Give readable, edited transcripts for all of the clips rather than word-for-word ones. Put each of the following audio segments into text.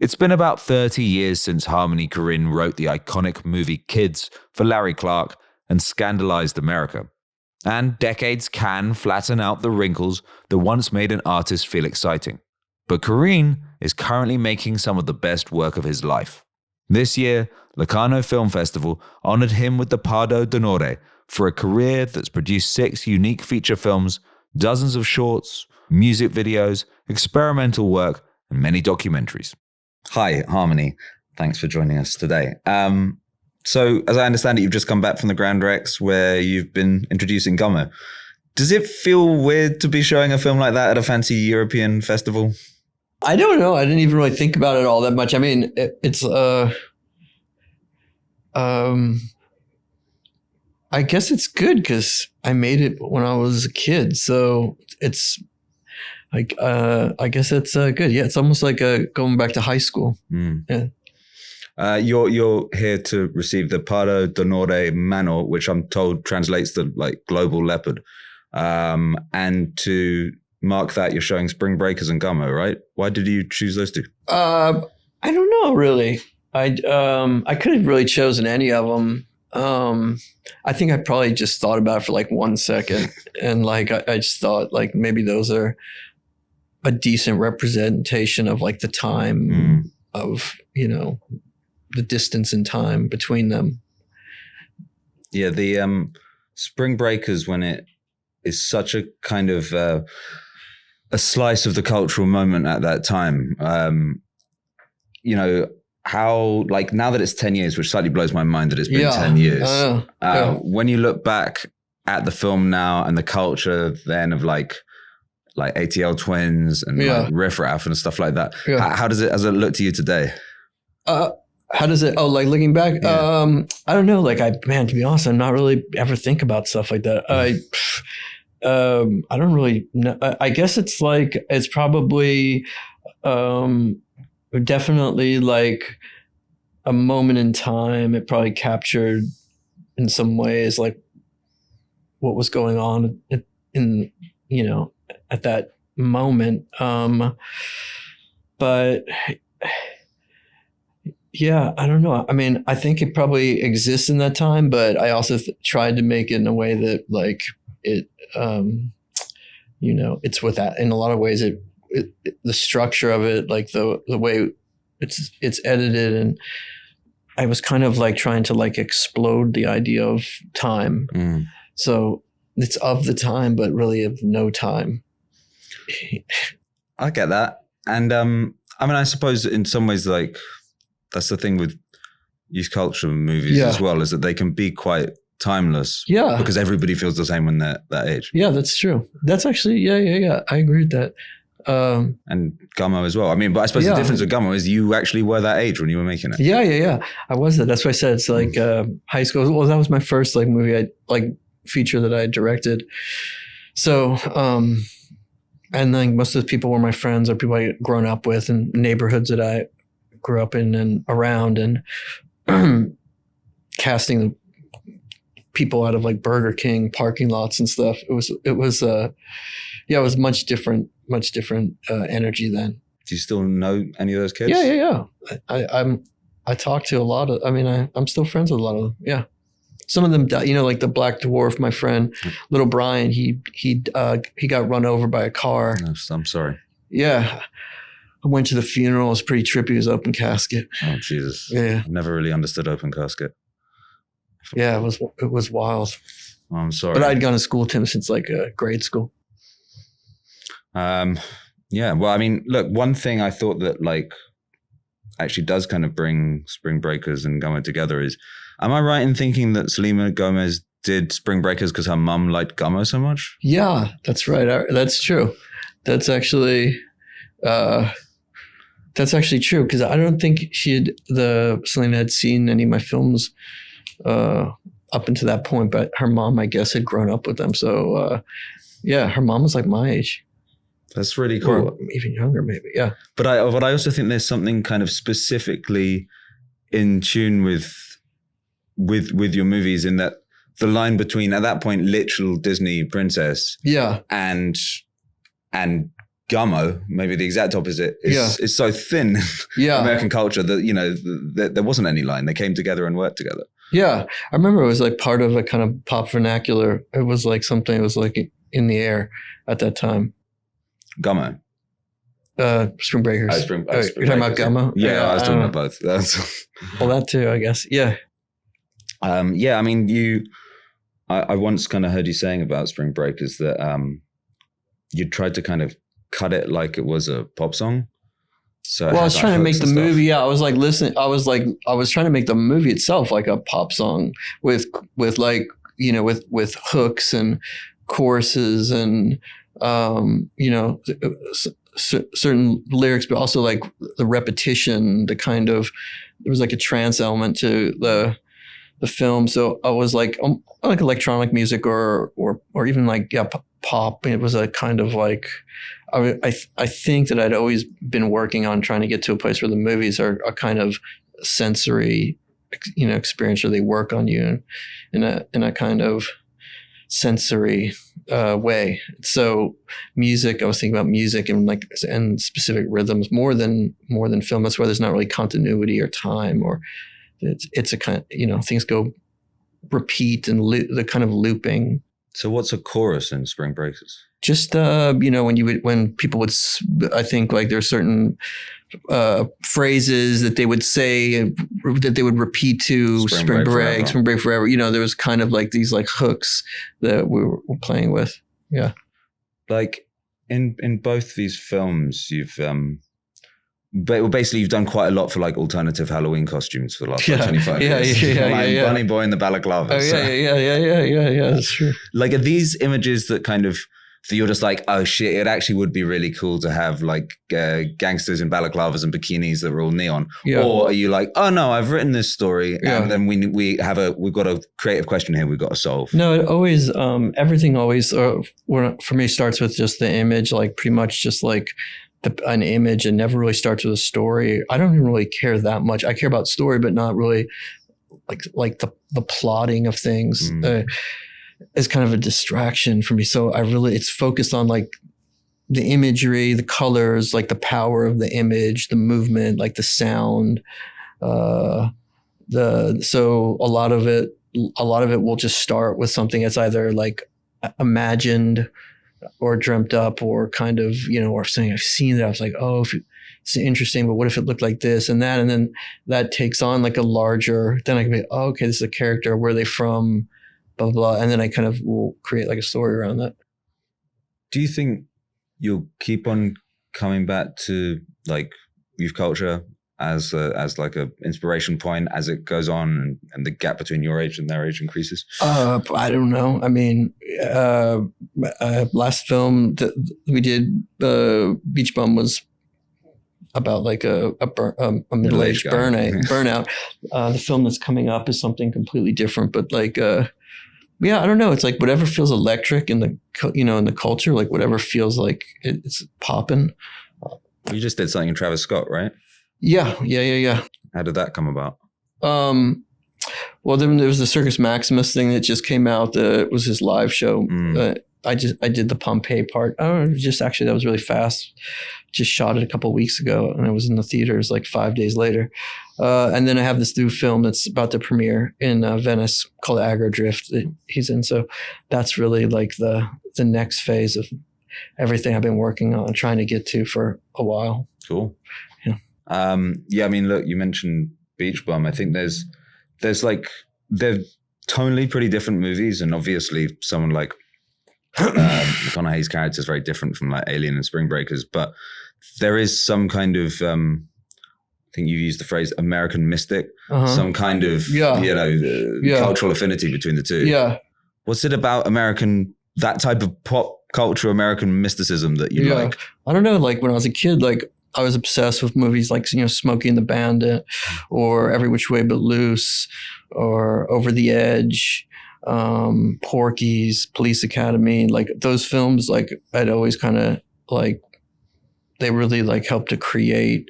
It's been about 30 years since Harmony Korine wrote the iconic movie Kids for Larry Clark and scandalized America. And decades can flatten out the wrinkles that once made an artist feel exciting. But Korine is currently making some of the best work of his life. This year, Locarno Film Festival honored him with the Pardo d'Onore for a career that's produced 6 unique feature films, dozens of shorts, music videos, experimental work, and many documentaries. Hi, Harmony. Thanks for joining us today. So, as I understand it, you've just come back from the Grand Rex where you've been introducing Gummo. Does it feel weird to be showing a film like that at a fancy European festival? I don't know. I didn't even really think about it all that much. I mean, it's I guess it's good because I made it when I was a kid, so it's like I guess it's good. Yeah, it's almost like going back to high school. Yeah. You're here to receive the Pardo d'Onore Manor, which I'm told translates to like global Leopard, and to mark that, you're showing Spring Breakers and Gummo, right? Why did you choose those two? I don't know, really. I could have really chosen any of them. I think I probably just thought about it for like 1 second, and like I just thought like maybe those are a decent representation of like the time of, you know, the distance in time between them. Yeah, the Spring Breakers, when it is such a kind of a slice of the cultural moment at that time, you know, how, like, now that it's 10 years, which slightly blows my mind that it's been 10 years. When you look back at the film now and the culture then of like ATL Twins and like Riff Raff and stuff like that, how does it look to you today? How does it? Oh, like looking back, I don't know. Like to be honest, I'm not really ever think about stuff like that. I don't really know. I guess it's like, it's probably, definitely like a moment in time. It probably captured in some ways, like what was going on in, you know, at that moment. But yeah, I don't know. I mean, I think it probably exists in that time, but I also tried to make it in a way that like it, you know, it's with that in a lot of ways, the structure of it, like the way it's edited, and I was kind of like trying to like explode the idea of time. So it's of the time, but really of no time. I get that. And I mean, I suppose in some ways, like, that's the thing with youth culture movies as well, is that they can be quite timeless. Yeah. Because everybody feels the same when they're that age. Yeah, that's true. That's actually, yeah. I agree with that. And Gummo as well. I mean, but I suppose the difference with Gummo is you actually were that age when you were making it. Yeah. I was that. That's why I said it's like high school. Well, that was my first like movie, feature that I directed. So, and then most of the people were my friends or people I had grown up with in neighborhoods that I grew up in and around, and casting people out of like Burger King parking lots and stuff. It was much different energy then. Do you still know any of those kids? Yeah. I talk to a lot of, I mean, I'm still friends with a lot of them. Yeah. Some of them died, you know, like the Black Dwarf, my friend, little Brian, he got run over by a car. I'm sorry. Yeah. I went to the funeral. It was pretty trippy. It was open casket. Oh, Jesus. Yeah. Never really understood open casket. Yeah, it was wild. Oh, I'm sorry. But I'd gone to school with him since like grade school. Yeah. Well, I mean, look, one thing I thought that like actually does kind of bring Spring Breakers and Gummo together is, am I right in thinking that Selena Gomez did Spring Breakers because her mum liked Gummo so much? Yeah, that's right. That's true. That's actually true, because I don't think Selena had seen any of my films up until that point, but her mom, I guess, had grown up with them. So yeah, her mom was like my age. That's really cool. Or even younger, maybe. Yeah. But I also think there's something kind of specifically in tune with your movies, in that the line between, at that point, literal Disney princess, and gummo, maybe the exact opposite, is so thin in American culture that, you know, there wasn't any line. They came together and worked together. Yeah. I remember it was like part of a kind of pop vernacular. It was like something that was like in the air at that time. Gummo. Spring Breakers. You're talking about Gummo? Yeah, I was talking about both. Well, that too, I guess. Yeah. I mean, I once kind of heard you saying about Spring Breakers that you tried to kind of cut it like it was a pop song. So I was trying to make the movie. Yeah, I was like listening. I was trying to make the movie itself like a pop song with like, you know, with hooks and choruses and you know, certain lyrics, but also like the repetition, the kind of, there was like a trance element to the film. So I was like electronic music or even like pop. It was a kind of like, I think that I'd always been working on trying to get to a place where the movies are a kind of sensory, you know, experience, where they work on you in a kind of sensory way. So music, I was thinking about music and specific rhythms more than film. That's why there's not really continuity or time, or it's a kind of, you know, things go repeat and the kind of looping. So what's a chorus in Spring Breakers? Just, you know, when people would, I think like there's certain phrases that they would say that they would repeat to Spring Break Forever. You know, there was kind of like these like hooks that we were playing with. Yeah. Like in both these films, you've, basically you've done quite a lot for like alternative Halloween costumes for the last 25 years. Yeah. Bunny Boy and the Balaclava. Oh, yeah. That's true. Like, are these images that kind of, so you're just like, oh shit, it actually would be really cool to have like gangsters in balaclavas and bikinis that were all neon? Yeah. Or are you like, oh no, I've written this story and then we've got a creative question here we've got to solve? No, it always, everything always, for me, starts with just the image, like pretty much just like an image, and never really starts with a story. I don't even really care that much. I care about story, but not really like the plotting of things. Is kind of a distraction for me. So it's focused on like the imagery, the colors, like the power of the image, the movement, like the sound. So a lot of it will just start with something that's either like imagined or dreamt up, or kind of, you know, or saying I've seen it. I was like, oh, it's interesting, but what if it looked like this and that? And then that takes on like a larger, then I can be, oh, okay, this is a character. Where are they from? Blah, blah, blah. And then I kind of will create like a story around that. Do you think you'll keep on coming back to like youth culture as like a inspiration point as it goes on and the gap between your age and their age increases? I don't know. I mean, last film that we did, Beach Bum, was about like a middle-aged burnout. The film that's coming up is something completely different, but like, yeah, I don't know. It's like whatever feels electric in the, you know, in the culture, like whatever feels like it's popping. You just did something in Travis Scott, right? Yeah. How did that come about? Well, then there was the Circus Maximus thing that just came out. It was his live show. I did the Pompeii part. I don't know, that was really fast. Just shot it a couple of weeks ago, and I was in the theaters like 5 days later. And then I have this new film that's about to premiere in Venice called Aggro Drift that he's in. So that's really like the next phase of everything I've been working on, trying to get to for a while. Cool. Yeah. I mean, look, you mentioned Beach Bum. I think there's like, they're tonally pretty different movies, and obviously someone like McConaughey's character is very different from like Alien and Spring Breakers, but there is some kind of I think you used the phrase American mystic, some kind of cultural affinity between the two. Yeah. What's it about that type of pop culture, American mysticism that you like? I don't know. Like when I was a kid, like I was obsessed with movies like, you know, Smokey and the Bandit, or Every Which Way But Loose, or Over the Edge, Porky's, Police Academy. Like those films, like I'd always kind of like, they really like helped to create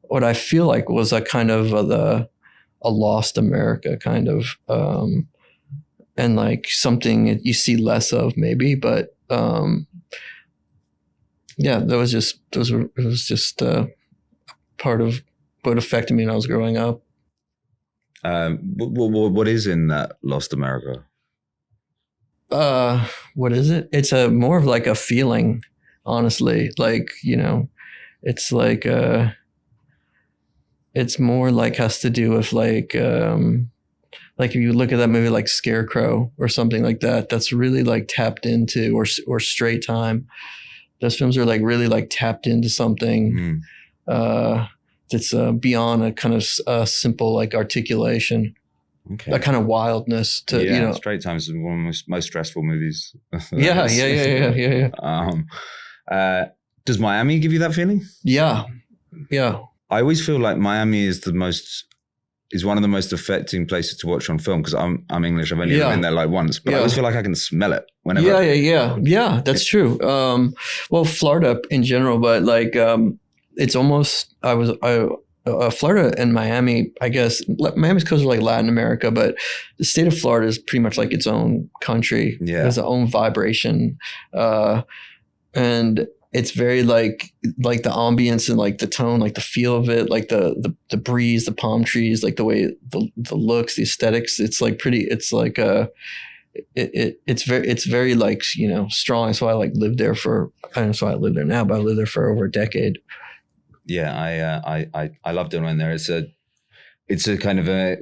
what I feel like was a kind of a lost America kind of, and like something you see less of maybe, but yeah, it was just part of what affected me when I was growing up. What is in that Lost America? What is it? It's more of like a feeling, honestly. Like, it's like it's more like has to do with like if you look at that movie like Scarecrow or something like that, that's really like tapped into, or Straight Time. Those films are like really like tapped into something that's beyond a kind of simple like articulation. Okay. That kind of wildness to Straight Time is one of the most stressful movies. Yeah. Does Miami give you that feeling? Yeah. I always feel like Miami is one of the most affecting places to watch on film because I'm English. I've only been there like once, but I always feel like I can smell it whenever. Yeah. That's true. Well, Florida in general, but like it's almost Florida and Miami, I guess. Miami's close to like Latin America, but the state of Florida is pretty much like its own country. Yeah. It has its own vibration. And it's very like the ambience and like the tone, like the feel of it, like the breeze, the palm trees, like the way the looks, the aesthetics. It's like pretty, it's like it's very like, strong. That's why I like lived there that's why I live there now, but I lived there for over a decade. Yeah, I loved it when there. It's a kind of I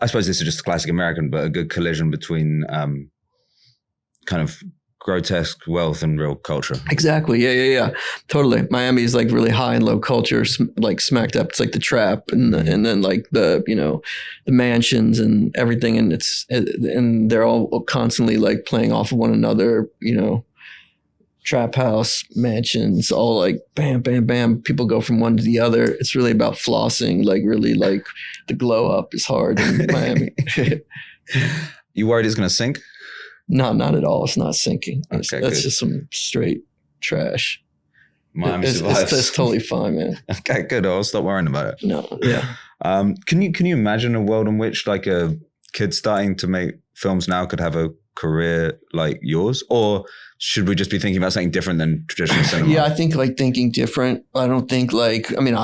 suppose this is just a classic American, but a good collision between kind of grotesque wealth and real culture. Exactly. Yeah. Totally. Miami is like really high and low culture, like smacked up. It's like the Trap and then like the the mansions and everything, and they're all constantly like playing off of one another. Trap house, mansions, all like bam, bam, bam. People go from one to the other. It's really about flossing. Like really, like the glow up is hard in Miami. You worried it's going to sink? No, not at all. It's not sinking. That's good. just some straight trash. Miami survives. It's totally fine, man. Okay, good. I'll stop worrying about it. No, yeah. Can you imagine a world in which like a kid starting to make films now could have a career like yours, or should we just be thinking about something different than traditional cinema? Yeah, I think like thinking different. I don't think I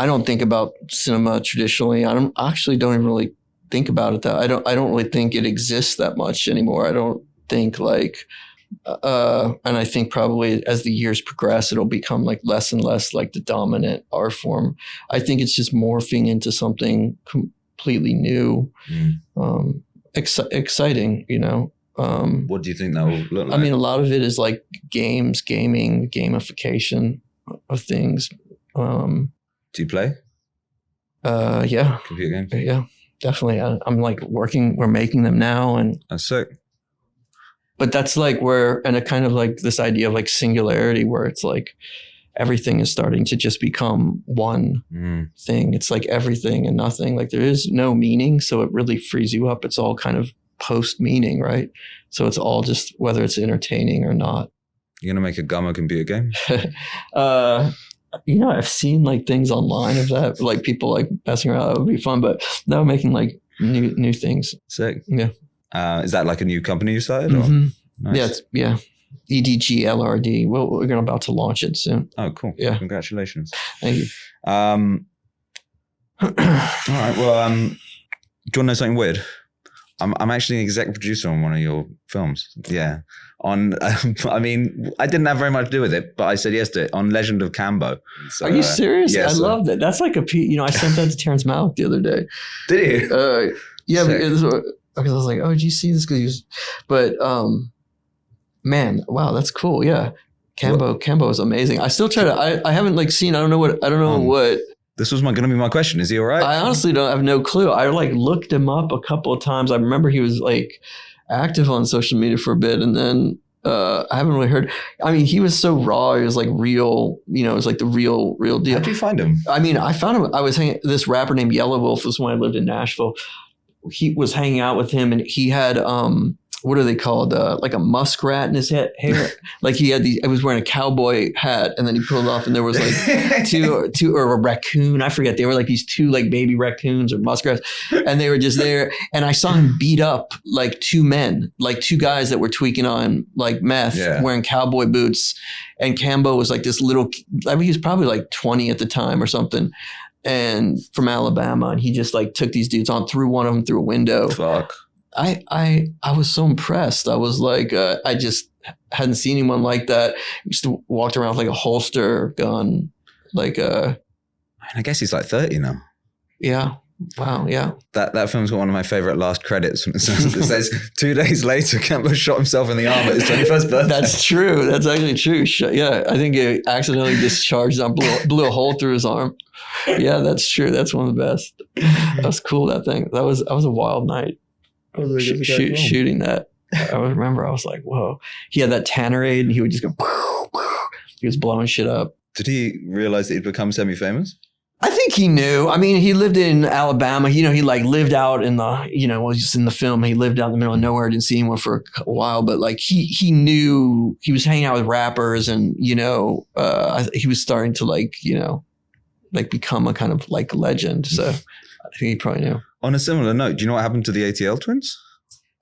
don't think about cinema traditionally. I don't even really think about it that I don't really think it exists that much anymore. I don't think like and I think probably as the years progress, it'll become like less and less like the dominant art form. I think it's just morphing into something completely new, exciting, What do you think that will look like? I mean, a lot of it is like gaming, gamification of things. Do you play? Yeah. Computer games? Yeah, definitely. I'm like we're making them now. And that's sick. But that's like and a kind of like this idea of like singularity where it's like everything is starting to just become one thing. It's like everything and nothing. Like there is no meaning. So it really frees you up. It's all kind of post meaning, right? So it's all just whether it's entertaining or not. You're gonna make a Gamma computer game? I've seen like things online of that, like people like messing around. That would be fun, but now making like new things. Sick. Yeah. Is that like a new company you started? Mm-hmm. Nice. Yeah. EDG LRD. Well, we're about to launch it soon. Oh, cool. Yeah. Congratulations. Thank you. All right. Well, do you want to know something weird? I'm actually an executive producer on one of your films. Yeah. I didn't have very much to do with it, but I said yes to it on Legend of Cambo. So, are you serious? Yeah, I love that. That's like I sent that to Terrence Malick the other day. Did you? Yeah. Because I was like, oh, did you see this? But man, wow, that's cool. Yeah. Cambo is amazing. I still try to, I haven't like seen, I don't know what. This was going to be my question. Is he all right? I honestly have no clue. I like looked him up a couple of times. I remember he was like active on social media for a bit, and then I haven't really heard. I mean, he was so raw. He was like real. It was like the real deal. How'd you find him? I mean, I found him. I was hanging. This rapper named Yellow Wolf was when I lived in Nashville. He was hanging out with him, and he had what are they called? Like a muskrat in his hair. Like he was wearing a cowboy hat, and then he pulled off, and there was like two or a raccoon. I forget. They were like these two like baby raccoons or muskrats, and they were just there. And I saw him beat up like two men, like two guys that were tweaking on like meth, wearing cowboy boots. And Cambo was like this little. I mean, he was probably like 20 at the time or something, and from Alabama, and he just like took these dudes on, threw one of them through a window. Fuck. I was so impressed. I was like, I just hadn't seen anyone like that. He used to walk around with like a holster gun, like I guess he's like 30 now. Yeah. Wow. Yeah. That film's got one of my favorite last credits. It says 2 days later, Campbell shot himself in the arm at his 21st birthday. That's true. That's actually true. Yeah. I think he accidentally discharged on, blew a hole through his arm. Yeah, that's true. That's one of the best. That was cool. That thing. That was a wild night. Shooting that. I remember I was like, whoa. He had that Tannerade and he would just go, he was blowing shit up. Did he realize that he'd become semi-famous? I think he knew. I mean, he lived in Alabama. You know, he like lived out in the, just in the film, he lived out in the middle of nowhere. I didn't see anyone for a while, but like he knew he was hanging out with rappers and, he was starting to like become a kind of like legend. So I think he probably knew. On a similar note, do you know what happened to the ATL twins?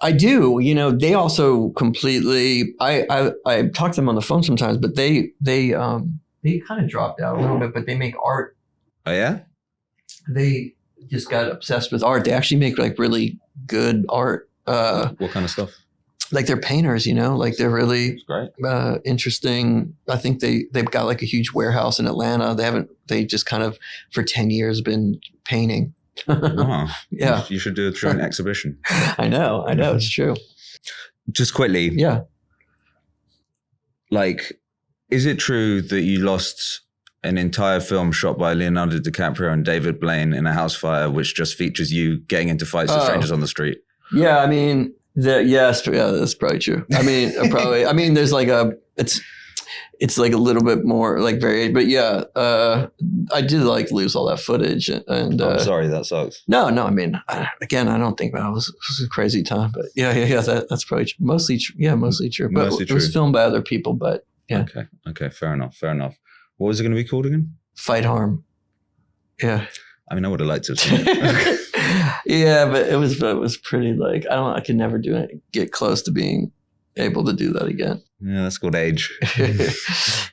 I do. They also completely. I talk to them on the phone sometimes, but they kind of dropped out a little bit. But they make art. Oh yeah. They just got obsessed with art. They actually make like really good art. What kind of stuff? Like they're painters, like they're really interesting. I think they've got like a huge warehouse in Atlanta. They just kind of for 10 years been painting. Oh, yeah. You should do a joint exhibition. I know. It's true. Just quickly. Yeah. Like, is it true that you lost an entire film shot by Leonardo DiCaprio and David Blaine in a house fire, which just features you getting into fights with strangers on the street? Yeah, I mean, that's probably true. I mean, there's like it's like a little bit more like varied, but yeah, I did like lose all that footage and I'm sorry, that sucks. No, I mean, again, I don't think it was a crazy time, but yeah, that's probably true. Mostly true. But it was filmed by other people, but yeah. Okay, fair enough. What was it going to be called again? Fight Harm. Yeah. I mean, I would have liked to have seen it. Yeah, but it was pretty like, I could never get close to being able to do that again. Yeah, that's called age.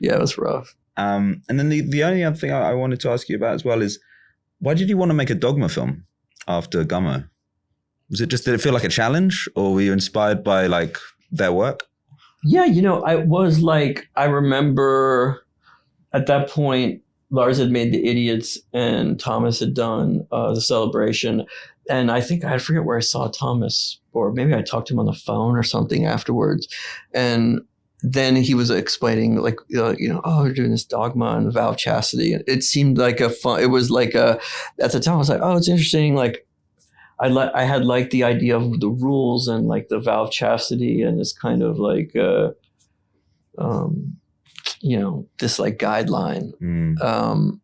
Yeah, it was rough. And then the only other thing I wanted to ask you about as well is, why did you want to make a dogma film after Gummo? Did it feel like a challenge, or were you inspired by like their work? Yeah, I remember at that point, Lars had made The Idiots and Thomas had done The Celebration. And I think, I forget where I saw Thomas, or maybe I talked to him on the phone or something afterwards. And then he was explaining like, we're doing this dogma and vow of chastity. It seemed like at the time I was like, oh, it's interesting. Like I had liked the idea of the rules and like the vow of chastity and this kind of like, this like guideline.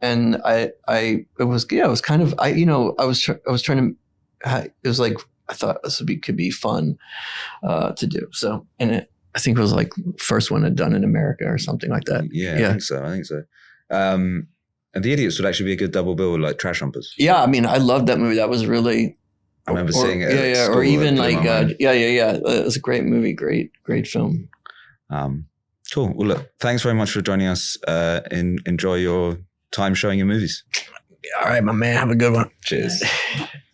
And it was kind of, I was trying to, it was like, I thought this could be fun to do. So, and I think it was like first one I'd done in America or something like that. Yeah. I think so. And The Idiots would actually be a good double bill with like Trash Humpers. Yeah. I mean, I loved that movie. That was really, I remember seeing it. Yeah. Or even like, it was a great movie. Great film. Cool. Well, look, thanks very much for joining us. Enjoy your time showing your movies. All right, my man. Have a good one. Cheers.